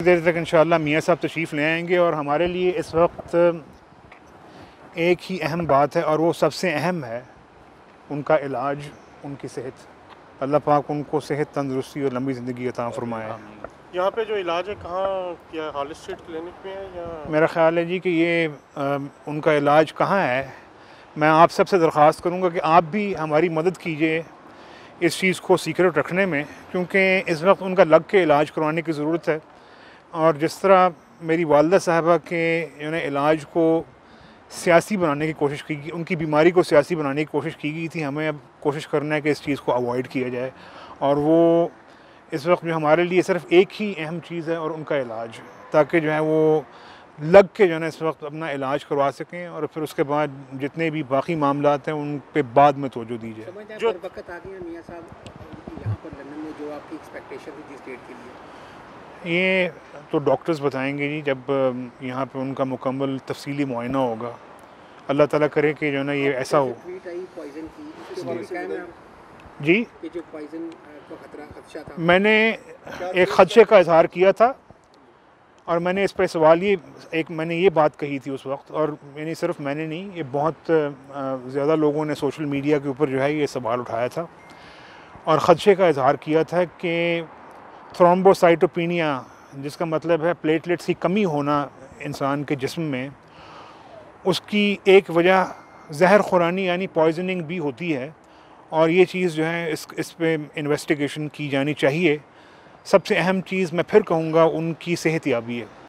देर तक इंशाअल्लाह मियाँ साहब तशरीफ़ ले आएंगे और हमारे लिए इस वक्त एक ही अहम बात है और वो सबसे अहम है उनका इलाज, उनकी सेहत। अल्लाह पाक उनको सेहत, तंदुरुस्ती और लंबी ज़िंदगी अता फ़रमाए। यहाँ पे जो इलाज है कहाँ, क्या हाल स्ट्रीट क्लिनिक में है या? मेरा ख़्याल है जी कि ये उनका इलाज कहाँ है। मैं आप सबसे दरख्वास्त करूँगा कि आप भी हमारी मदद कीजिए इस चीज़ को सीक्रेट रखने में, क्योंकि इस वक्त उनका लग के इलाज करवाने की ज़रूरत है। और जिस तरह मेरी वालदा साहबा के इलाज को सियासी बनाने की कोशिश की गई, उनकी बीमारी को सियासी बनाने की कोशिश की गई थी, हमें अब कोशिश करना है कि इस चीज़ को अवॉइड किया जाए। और वो इस वक्त जो हमारे लिए सिर्फ एक ही अहम चीज़ है और उनका इलाज, ताकि जो है वो लग के जो है इस वक्त अपना इलाज करवा सकें और फिर उसके बाद जितने भी बाकी मामलात हैं उन पे बाद में तवज्जो दी जाए। जो वक्त आ गई है मियाँ साहब यहाँ पर लंदन में, जो आपकी एक्सपेक्टेशन थी जिस डेट के लिए? ये तो डॉक्टर्स बताएंगे जी, जब यहाँ पे उनका मुकम्मल तफसीली मुआयना होगा। अल्लाह ताला करे कि जो है ना ये ऐसा हो। जी, कि जो पॉइजन को खदशा था, मैंने एक खदशे का इजहार किया था और मैंने इस पर सवाल मैंने ये बात कही थी उस वक्त, और यानी सिर्फ मैंने नहीं, ये बहुत ज़्यादा लोगों ने सोशल मीडिया के ऊपर जो है ये सवाल उठाया था और ख़दशे का इजहार किया था कि थ्रोम्बोसाइटोपिनिया, जिसका मतलब है प्लेटलेट्स की कमी होना इंसान के जिस्म में, उसकी एक वजह जहर खुरानी यानी पॉइजनिंग भी होती है। और ये चीज़ जो है इस पे इन्वेस्टिगेशन की जानी चाहिए। सबसे अहम चीज़ मैं फिर कहूँगा उनकी सेहत याबी है।